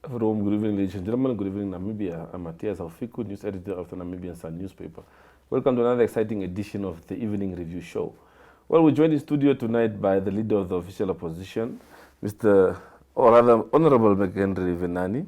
From good evening, ladies and gentlemen. Good evening, Namibia. I'm Matthias Alfiku, news editor of the Namibian Sun newspaper. Welcome to another exciting edition of the Evening Review Show. Well, we're joined in studio tonight by the leader of the official opposition, Mr. or rather Honorable McHenry Venaani.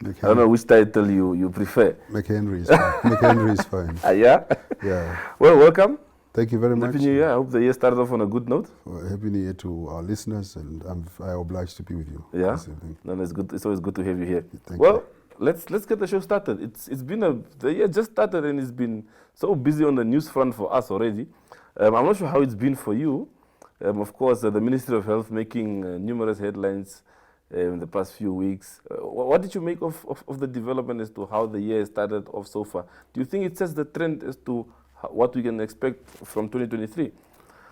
I don't know which title you prefer. McHenry is fine. McHenry is fine. Yeah? Yeah. Well, welcome. Thank you very much. Happy New Year. I hope the year started off on a good note. Well, Happy New Year to our listeners, and I'm obliged to be with you. Yeah? This evening. No, it's good. It's always good to have you here. Thank well, you. let's get the show started. It's been the year just started and it's been so busy on the news front for us already. I'm not sure how it's been for you. Of course, the Ministry of Health making numerous headlines in the past few weeks. What did you make of the development as to how the year started off so far? Do you think it sets the trend as to what we can expect from 2023?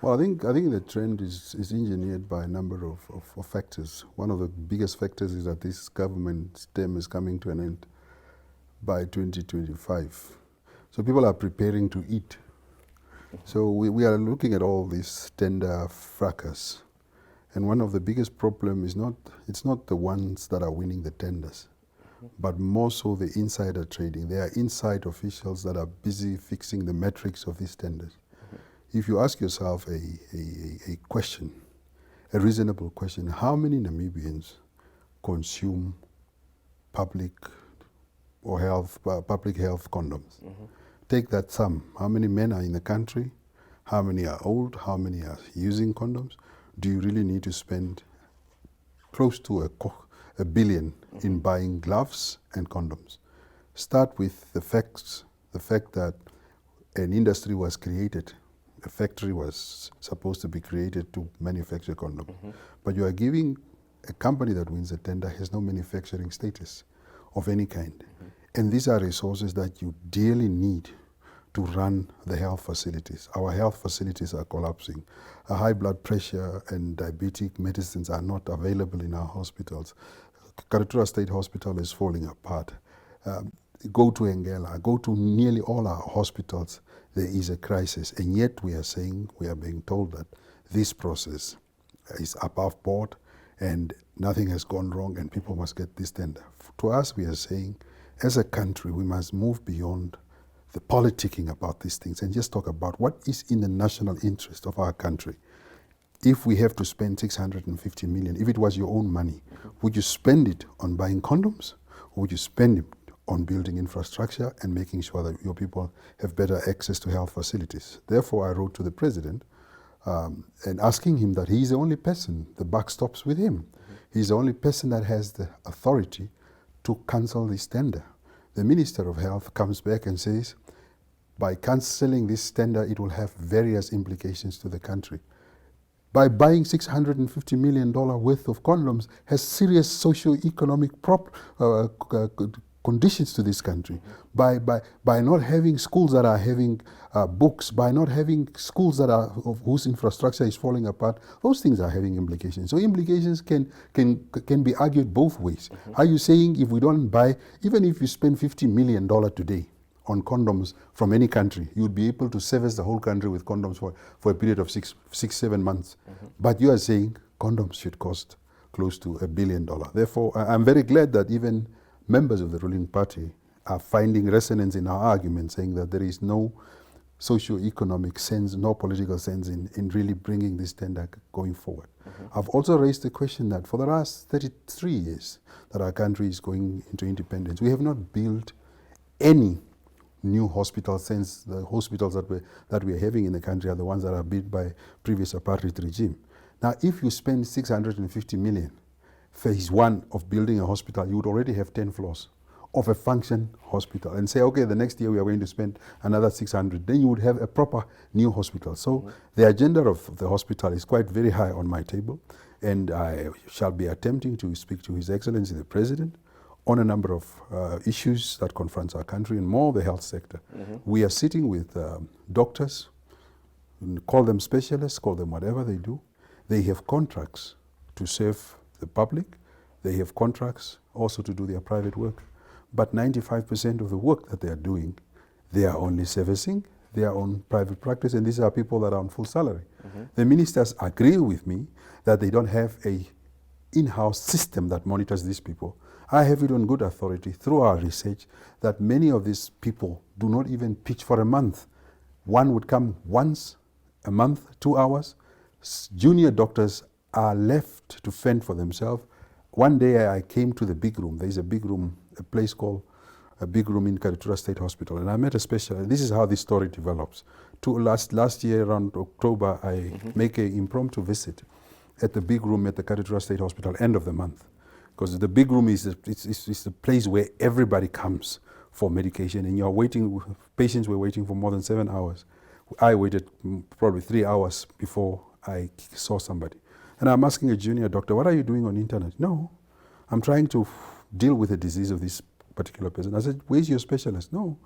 Well, I think the trend is engineered by a number of factors. One of the biggest factors is that this government term is coming to an end by 2025. So people are preparing to eat. So we are looking at all this tender fracas. And one of the biggest problems is it's not the ones that are winning the tenders, but more so the insider trading. There are inside officials that are busy fixing the metrics of these tenders. If you ask yourself a question, a reasonable question, how many Namibians consume public health condoms? Take that sum. How many men are in the country? How many are old? How many are using condoms? Do you really need to spend close to a billion in buying gloves and condoms? Start with the facts, the fact that an industry was created. A factory was supposed to be created to manufacture condoms. But you are giving a company that wins a tender has no manufacturing status of any kind. And these are resources that you dearly need to run the health facilities. Our health facilities are collapsing. High blood pressure and diabetic medicines are not available in our hospitals. Karatura State Hospital is falling apart. Go to Engela, go to nearly all our hospitals, there is a crisis. And yet we are being told that this process is above board and nothing has gone wrong and people must get this tender. To us, we are saying, as a country, we must move beyond the politicking about these things and just talk about what is in the national interest of our country. If we have to spend 650 million, if it was your own money, would you spend it on buying condoms? Or would you spend it on building infrastructure and making sure that your people have better access to health facilities? Therefore, I wrote to the president and asking him that he's the only person, the buck stops with him. He's the only person that has the authority to cancel this tender. The Minister of Health comes back and says, by cancelling this tender, it will have various implications to the country. By buying $650 million worth of condoms has serious socio-economic conditions to this country. By not having schools that are having books, by not having schools that are whose infrastructure is falling apart, those things are having implications. So implications can be argued both ways. Are you saying if we don't buy, even if you spend $50 million today on condoms from any country, you would be able to service the whole country with condoms for a period of 7 months. But you are saying condoms should cost close to $1 billion. Therefore, I'm very glad that even members of the ruling party are finding resonance in our argument, saying that there is no socio-economic sense, no political sense in really bringing this tender going forward. I've also raised the question that for the last 33 years that our country is going into independence, we have not built any new hospitals since the hospitals that we're having in the country are the ones that are built by previous apartheid regime. Now, if you spend 650 million, phase one of building a hospital, you would already have 10 floors of a function hospital and say, okay, the next year we are going to spend another 600. Then you would have a proper new hospital. So the agenda of the hospital is quite very high on my table, and I shall be attempting to speak to His Excellency the President on a number of issues that confronts our country and more the health sector. We are sitting with doctors, call them specialists, call them whatever they do. They have contracts to serve the public. They have contracts also to do their private work. But 95% of the work that they are doing, they are only servicing their own private practice, and these are people that are on full salary. The ministers agree with me that they don't have a in-house system that monitors these people. I have it on good authority through our research that many of these people do not even pitch for a month. One would come once a month, 2 hours. Junior doctors are left to fend for themselves. One day I came to the big room. There is a big room, a place called a big room in Karitura State Hospital, and I met a specialist. This is how this story develops. Last year around October, I make an impromptu visit at the big room at the Karitura State Hospital end of the month, because the big room is the place where everybody comes for medication, and you're waiting. Patients were waiting for more than 7 hours. I waited probably 3 hours before I saw somebody, and I'm asking a junior doctor, "What are you doing on the internet?" "No, I'm trying to deal with the disease of this particular person." I said, "Where's your specialist?" "No,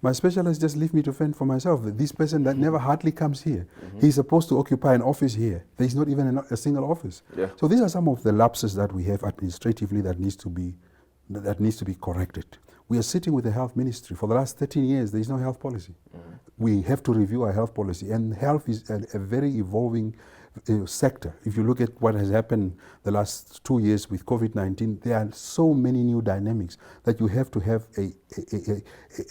my specialist just leave me to fend for myself. This person that never hardly comes here, he's supposed to occupy an office here. There's not even a single office." Yeah. So these are some of the lapses that we have administratively that needs to be corrected. We are sitting with the health ministry. For the last 13 years, there is no health policy. We have to review our health policy, and health is a very evolving sector. If you look at what has happened the last 2 years with COVID-19, there are so many new dynamics that you have to have a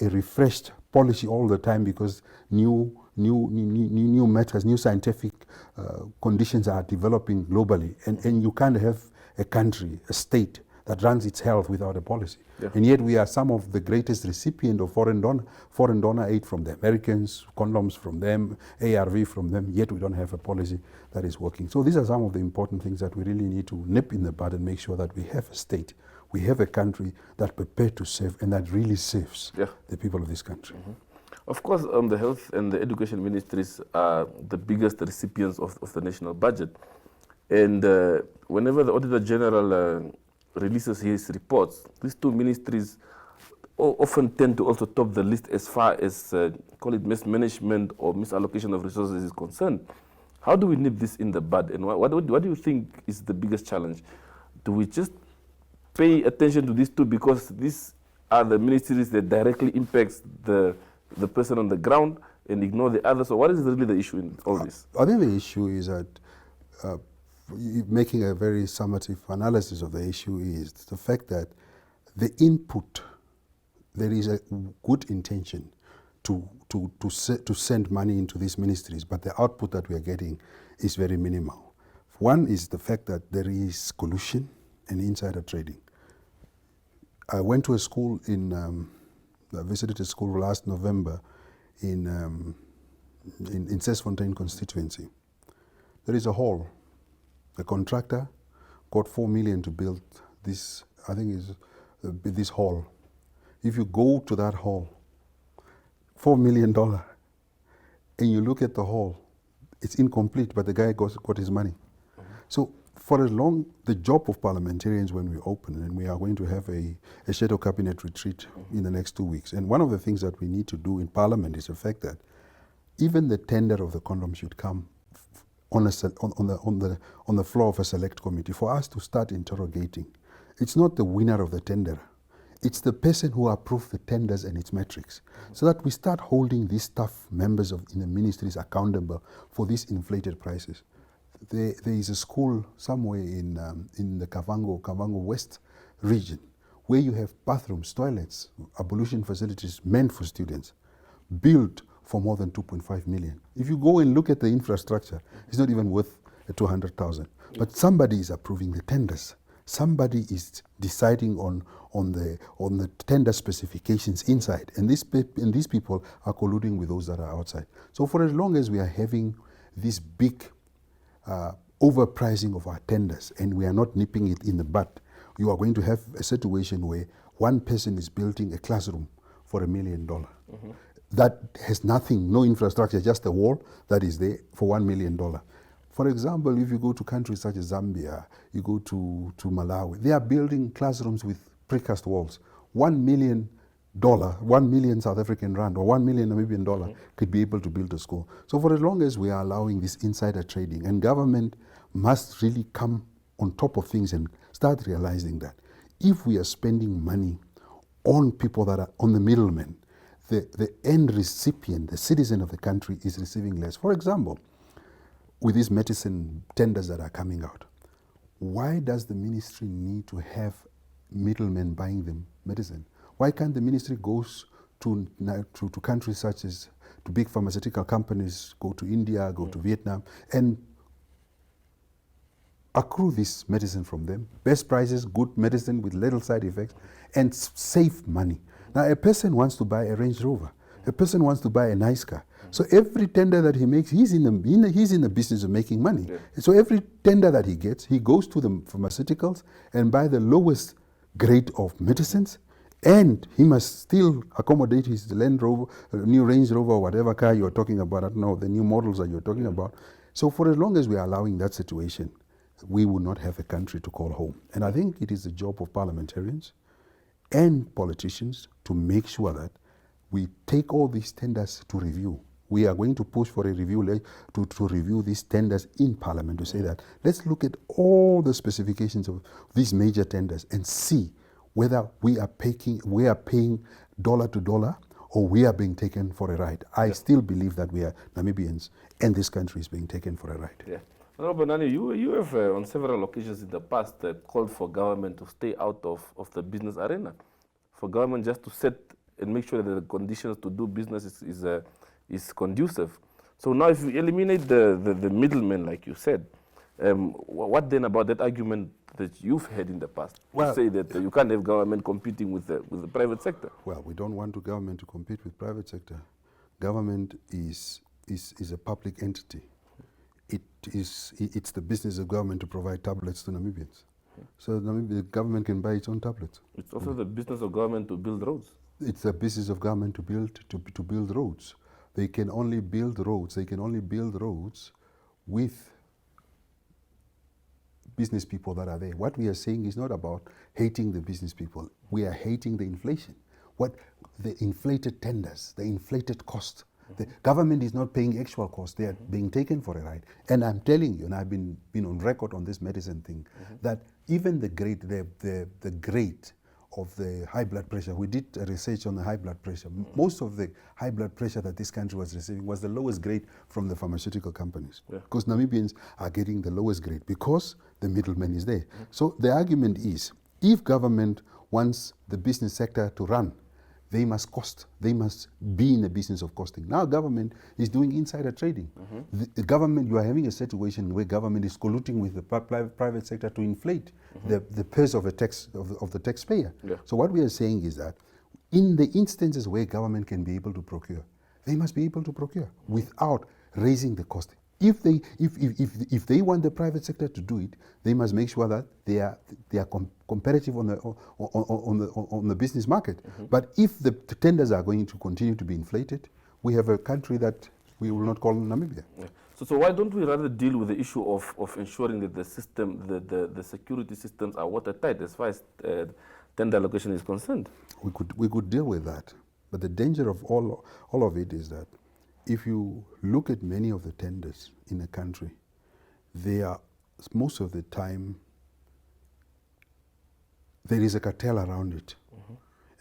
refreshed policy all the time, because new matters, new scientific conditions are developing globally, and you can't have a country, a state that runs its health without a policy. Yeah. And yet we are some of the greatest recipient of foreign donor aid from the Americans, condoms from them, ARV from them, yet we don't have a policy that is working. So these are some of the important things that we really need to nip in the bud and make sure that we have a state, we have a country that prepared to serve and that really serves the people of this country. Of course, the health and the education ministries are the biggest recipients of the national budget. And whenever the Auditor General releases his reports, these two ministries often tend to also top the list as far as, call it mismanagement or misallocation of resources is concerned. How do we nip this in the bud? And what do you think is the biggest challenge? Do we just pay attention to these two because these are the ministries that directly impacts the person on the ground and ignore the others? So what is really the issue in all this? I think the issue is that making a very summative analysis of the issue is the fact that the input, there is a good intention to send money into these ministries, but the output that we are getting is very minimal. One is the fact that there is collusion and insider trading. I went to a school I visited a school last November in Sesfontein constituency. There is a hall. The contractor got 4 million to build this, I think is this hall. If you go to that hall, $4 million, and you look at the hall, it's incomplete, but the guy got his money. So for as long, the job of parliamentarians when we open, and we are going to have a shadow cabinet retreat in the next 2 weeks, and one of the things that we need to do in parliament is the fact that even the tender of the condom should come on the floor of a select committee for us to start interrogating. It's not the winner of the tender. It's the person who approved the tenders and its metrics, so that we start holding these staff members in the ministries accountable for these inflated prices. There is a school somewhere in the Kavango West region where you have bathrooms, toilets, ablution facilities meant for students, built for more than 2.5 million. If you go and look at the infrastructure, it's not even worth 200,000. But somebody is approving the tenders. Somebody is deciding on the tender specifications inside, and these people are colluding with those that are outside. So for as long as we are having this big overpricing of our tenders and we are not nipping it in the bud, you are going to have a situation where one person is building a classroom for $1 million. That has nothing, no infrastructure, just a wall that is there for $1 million. For example, if you go to countries such as Zambia, you go to Malawi, they are building classrooms with precast walls. $1 million, 1 million South African rand or 1 million Namibian dollar could be able to build a school. So for as long as we are allowing this insider trading, and government must really come on top of things and start realizing that if we are spending money on people that are on the middlemen, the end recipient, the citizen of the country, is receiving less. For example, with these medicine tenders that are coming out, why does the ministry need to have middlemen buying them medicine? Why can't the ministry go to countries such as, to big pharmaceutical companies, go to India, go to Vietnam, and accrue this medicine from them, best prices, good medicine with little side effects, and save money. Now, a person wants to buy a Range Rover. A person wants to buy a nice car. So every tender that he makes, he's in the business of making money. Yeah. So every tender that he gets, he goes to the pharmaceuticals and buy the lowest grade of medicines, and he must still accommodate his Land Rover, new Range Rover, or whatever car you're talking about. I don't know, the new models that you're talking about. So for as long as we are allowing that situation, we will not have a country to call home. And I think it is the job of parliamentarians and politicians to make sure that we take all these tenders to review. We are going to push for a review to review these tenders in Parliament, to say that let's look at all the specifications of these major tenders and see whether we are paying dollar to dollar, or we are being taken for a ride. I still believe that we are Namibians and this country is being taken for a ride. Yeah. Honorable Venaani, you have on several occasions in the past called for government to stay out of the business arena, for government just to set and make sure that the conditions to do business is conducive. So now if you eliminate the middlemen, like you said, what then about that argument that you've had in the past? Well, you say that you can't have government competing with the private sector. Well, we don't want government to compete with private sector. Government is a public entity. It's the business of government to provide tablets to Namibians. So the government can buy its own tablets. It's also the business of government to build roads. It's the business of government to build roads. They can only build roads. They can only build roads with business people that are there. What we are saying is not about hating the business people. We are hating the inflation. The inflated tenders, the inflated cost. The government is not paying actual costs. They are being taken for a ride. And I'm telling you, and I've been on record on this medicine thing, that even the grade of the high blood pressure, we did a research on the high blood pressure. Most of the high blood pressure that this country was receiving was the lowest grade from the pharmaceutical companies. Because Namibians are getting the lowest grade because the middleman is there. So the argument is, if government wants the business sector to run, they must cost. They must be in the business of costing. Now government is doing insider trading. The government, you are having a situation where government is colluding with the private sector to inflate the purse of the taxpayer. So what we are saying is that in the instances where government can be able to procure, they must be able to procure without raising the cost. If they want the private sector to do it, they must make sure that they are competitive on the business market. But if the tenders are going to continue to be inflated, we have a country that we will not call Namibia. So why don't we rather deal with the issue of ensuring that the system, the security systems are watertight as far as tender allocation is concerned? We could deal with that, but the danger of all of it is that if you look at many of the tenders in a country, they are, most of the time, there is a cartel around it.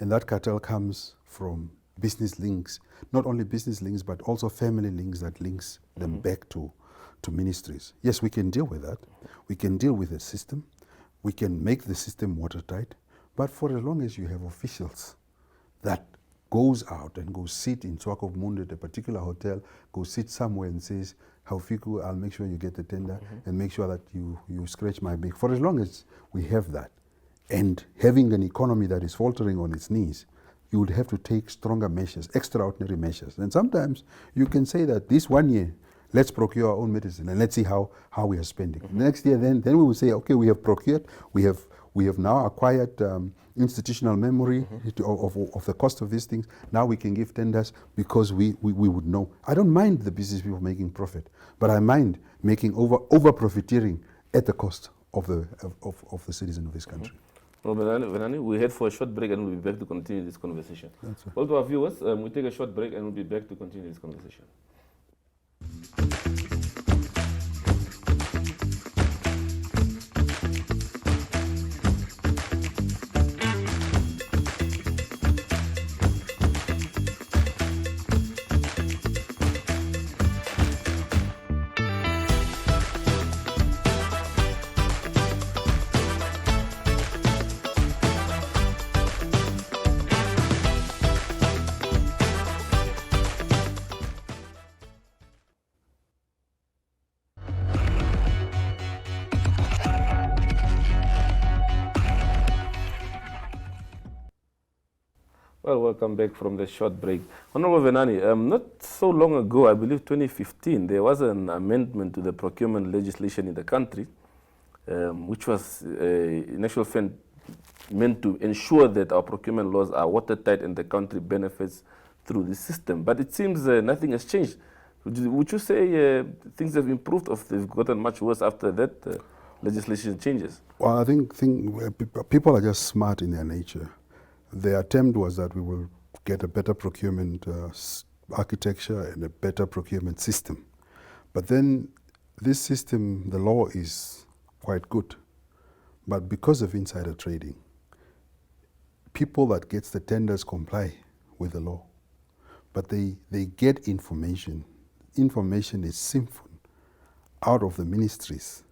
And that cartel comes from business links, not only business links, but also family links that links them back to ministries. Yes, we can deal with that. We can deal with the system. We can make the system watertight. But for as long as you have officials that goes out and goes sit in Swakopmund at a particular hotel, go sit somewhere and says, Haufiku, I'll make sure you get the tender and make sure that you scratch my back. For as long as we have that, and having an economy that is faltering on its knees, you would have to take stronger measures, extraordinary measures. And sometimes you can say that this 1 year, let's procure our own medicine and let's see how we are spending. Next year, then we will say, okay, we have procured, we have now acquired institutional memory of the cost of these things. Now we can give tenders because we would know. I don't mind the business people making profit, but I mind making over profiteering at the cost of the citizen of this country. Well, Venaani, we head for a short break and we'll be back to continue this conversation. Well, to our viewers, we take a short break and we'll be back to continue this conversation. Well, welcome back from the short break. Honorable Venaani, not so long ago, I believe 2015, there was an amendment to the procurement legislation in the country, which was in actual fact meant to ensure that our procurement laws are watertight and the country benefits through this system. But it seems nothing has changed. Would you say things have improved or they've gotten much worse after that legislation changes? Well, I think people are just smart in their nature. The attempt was that we will get a better procurement architecture and a better procurement system. But then this system, the law is quite good. But because of insider trading, people that gets the tenders comply with the law. But they get information. Information is siphoned out of the ministries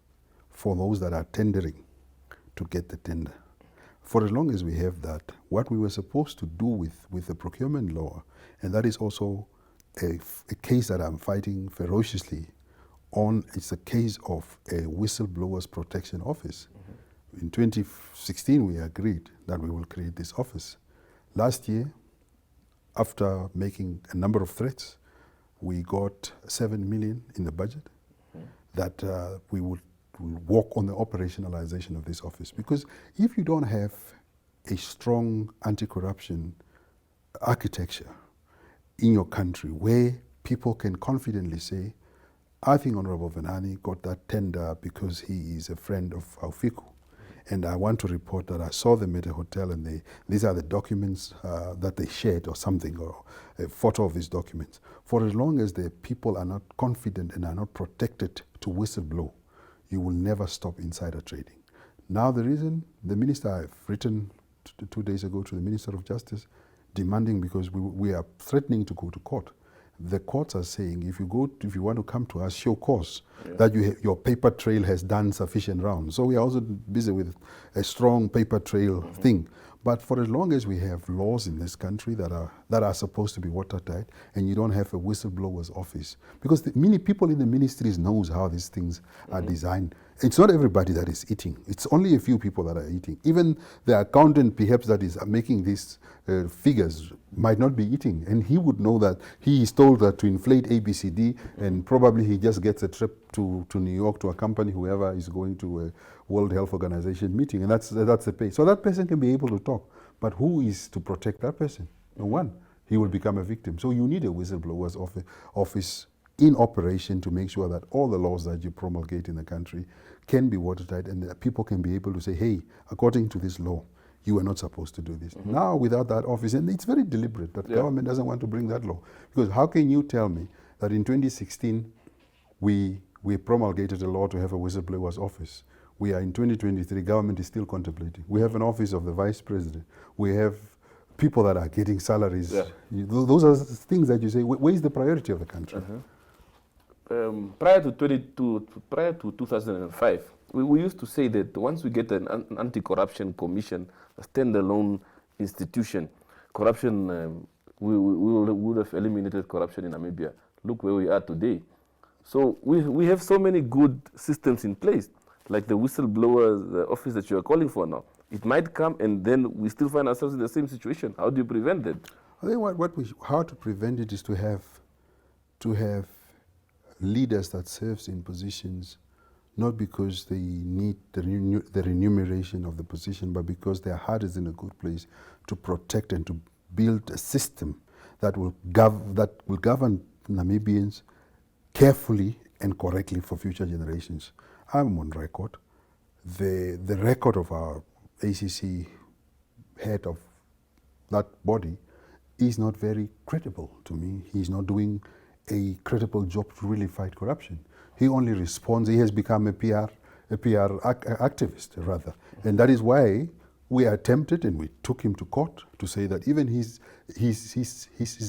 for those that are tendering to get the tender. For as long as we have that, what we were supposed to do with the procurement law, and that is also a case that I'm fighting ferociously on, it's a case of a whistleblowers protection office. In 2016, we agreed that we will create this office. Last year, after making a number of threats, we got 7 million in the budget that we would work on the operationalization of this office. Because if you don't have a strong anti-corruption architecture in your country where people can confidently say, I think Honorable Venaani got that tender because he is a friend of Aufiku. And I want to report that I saw them at a hotel and these are the documents that they shared or something, or a photo of these documents. For as long as the people are not confident and are not protected to whistleblow, you will never stop insider trading. Now the reason, the minister, I've written 2 days ago to the Minister of Justice demanding, because we are threatening to go to court. The courts are saying, if you want to come to us, show cause that your paper trail has done sufficient rounds. So we are also busy with a strong paper trail thing. But for as long as we have laws in this country that are supposed to be watertight, and you don't have a whistleblower's office, because many people in the ministries knows how these things are designed. It's not everybody that is eating. It's only a few people that are eating. Even the accountant, perhaps, that is making these figures might not be eating. And he would know that he is told that to inflate ABCD, and probably he just gets a trip to New York to accompany whoever is going to a World Health Organization meeting. And that's the pay. So that person can be able to talk. But who is to protect that person? No one. He will become a victim. So you need a whistleblower's office in operation to make sure that all the laws that you promulgate in the country can be watertight, and that people can be able to say, hey, according to this law, you are not supposed to do this. Now, without that office, and it's very deliberate that government doesn't want to bring that law. Because how can you tell me that in 2016, we promulgated a law to have a whistleblower's office? We are in 2023, government is still contemplating. We have an office of the vice president. We have people that are getting salaries. Those are things that you say, where is the priority of the country? Prior to 2005, we used to say that once we get an anti-corruption commission, a standalone institution, corruption, we would have eliminated corruption in Namibia. Look where we are today. So we have so many good systems in place, like the whistleblower office that you are calling for now. It might come and then we still find ourselves in the same situation. How do you prevent that? I think how to prevent it is to have leaders that serves in positions not because they need the remuneration of the position, but because their heart is in a good place to protect and to build a system that will govern Namibians carefully and correctly for future generations. I'm on record. The record of our ACC head of that body is not very credible to me. He's not doing a credible job to really fight corruption. He only responds, he has become a PR activist rather. And that is why we attempted and we took him to court to say that even his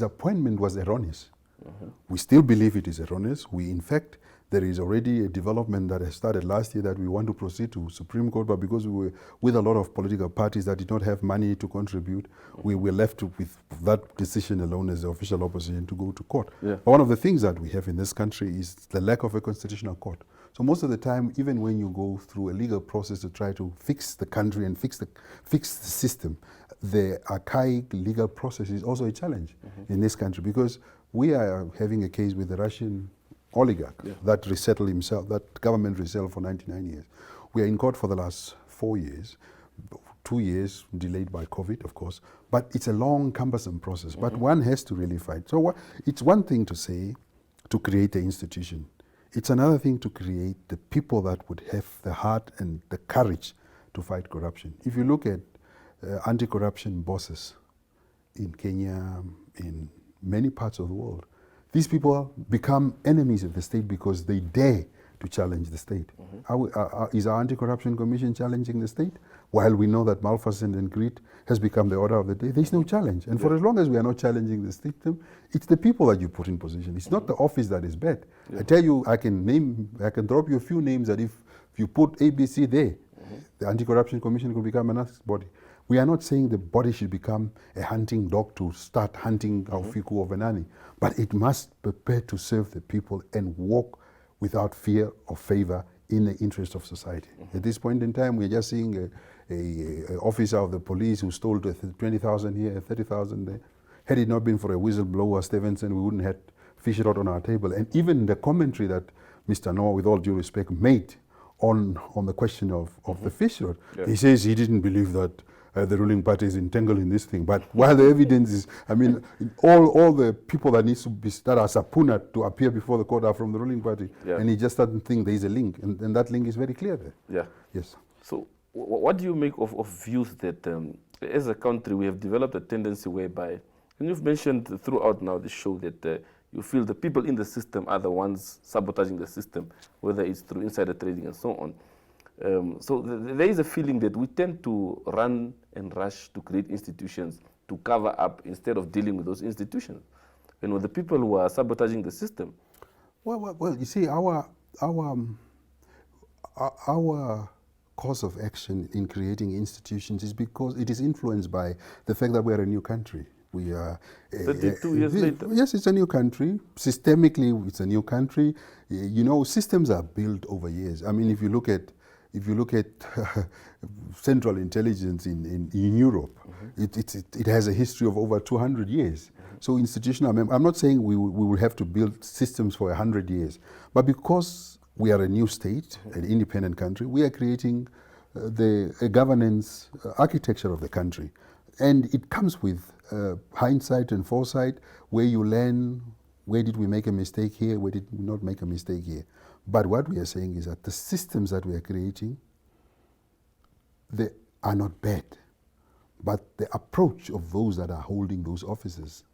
appointment was erroneous. We still believe it is erroneous. In fact, there is already a development that has started last year that we want to proceed to Supreme Court, but because we were with a lot of political parties that did not have money to contribute, we were left with that decision alone as the official opposition to go to court. But one of the things that we have in this country is the lack of a constitutional court. So most of the time, even when you go through a legal process to try to fix the country and fix the system, the archaic legal process is also a challenge in this country, because we are having a case with the Russian oligarch that resettled himself, that government resettled for 99 years. We are in court for the last 4 years, 2 years delayed by COVID, of course, but it's a long, cumbersome process. But one has to really fight. So it's one thing to say, to create an institution. It's another thing to create the people that would have the heart and the courage to fight corruption. If you look at anti-corruption bosses in Kenya, in many parts of the world, these people become enemies of the state because they dare to challenge the state. Is our Anti-Corruption Commission challenging the state? While we know that malfeasance and greed has become the order of the day, there's no challenge. And for as long as we are not challenging the system, it's the people that you put in position. It's not the office that is bad. I tell you, I can drop you a few names that if you put ABC there, the Anti-Corruption Commission could become another body. We are not saying the body should become a hunting dog to start hunting Aufiku or Venaani, but it must prepare to serve the people and walk without fear or favor in the interest of society. At this point in time, we're just seeing a officer of the police who stole 20,000 here, 30,000 there. Had it not been for a whistleblower, Stevenson, we wouldn't have fish rod on our table. And even the commentary that Mr. Noah, with all due respect, made on the question of the fish rod, he says he didn't believe that the ruling party is entangled in this thing. But while the evidence is, I mean, all the people that needs to be, that are subpoenaed to appear before the court are from the ruling party. And he just doesn't think there is a link. And that link is very clear there. Yeah. Yes. So what do you make of views that as a country we have developed a tendency whereby, and you've mentioned throughout now the show that you feel the people in the system are the ones sabotaging the system, whether it's through insider trading and so on. So there is a feeling that we tend to run and rush to create institutions to cover up instead of dealing with those institutions. And with the people who are sabotaging the system. Well, you see, our course of action in creating institutions is because it is influenced by the fact that we are a new country. We are 32 years later. Yes, it's a new country. Systemically, it's a new country. You know, systems are built over years. I mean, if you look at central intelligence in Europe, it has a history of over 200 years. So institutional, I'm not saying we will have to build systems for 100 years, but because we are a new state, an independent country, we are creating a governance architecture of the country. And it comes with hindsight and foresight, where you learn, where did we make a mistake here, where did we not make a mistake here. But what we are saying is that the systems that we are creating, they are not bad. But the approach of those that are holding those offices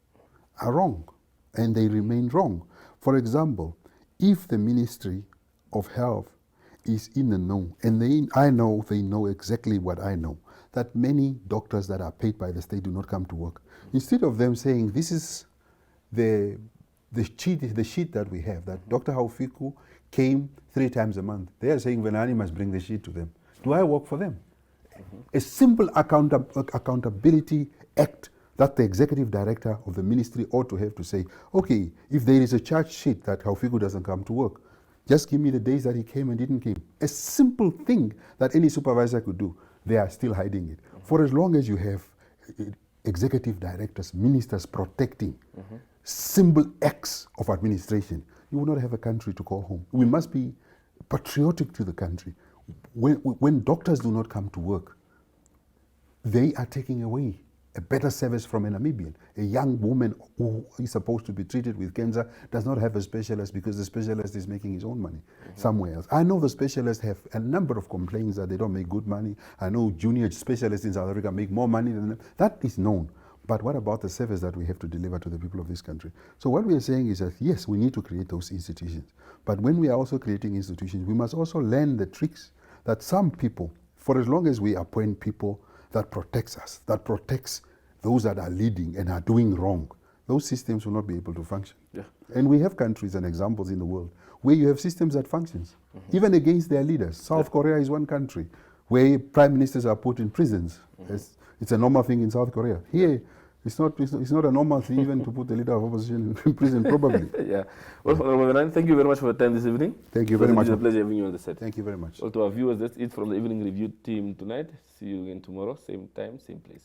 are wrong, and they remain wrong. For example, if the Ministry of Health is in the know, and I know they know exactly what I know, that many doctors that are paid by the state do not come to work. Instead of them saying, this is the sheet that we have, that Dr. Aufiku came 3 times a month. They are saying Venaani must bring the sheet to them. Do I work for them? A simple accountability act that the executive director of the ministry ought to have to say, okay, if there is a charge sheet that Aufiku doesn't come to work, just give me the days that he came and didn't come. A simple thing that any supervisor could do. They are still hiding it. For as long as you have executive directors, ministers protecting simple acts of administration, you will not have a country to call home. We must be patriotic to the country. When doctors do not come to work, they are taking away a better service from a Namibian. A young woman who is supposed to be treated with cancer does not have a specialist because the specialist is making his own money somewhere else. I know the specialists have a number of complaints that they don't make good money. I know junior specialists in South Africa make more money than them. That is known. But what about the service that we have to deliver to the people of this country? So what we are saying is that, yes, we need to create those institutions. But when we are also creating institutions, we must also learn the tricks that some people, for as long as we appoint people that protects us, that protects those that are leading and are doing wrong, those systems will not be able to function. And we have countries and examples in the world where you have systems that functions, even against their leaders. South Korea is one country where prime ministers are put in prisons. It's a normal thing in South Korea. Here, it's not a normal thing even to put the leader of opposition in prison, probably. Well, Honorable Venaani, thank you very much for the time this evening. Thank you very much. It's a pleasure having you on the set. Thank you very much. Well, to our viewers, that's it from the Evening Review team tonight. See you again tomorrow, same time, same place.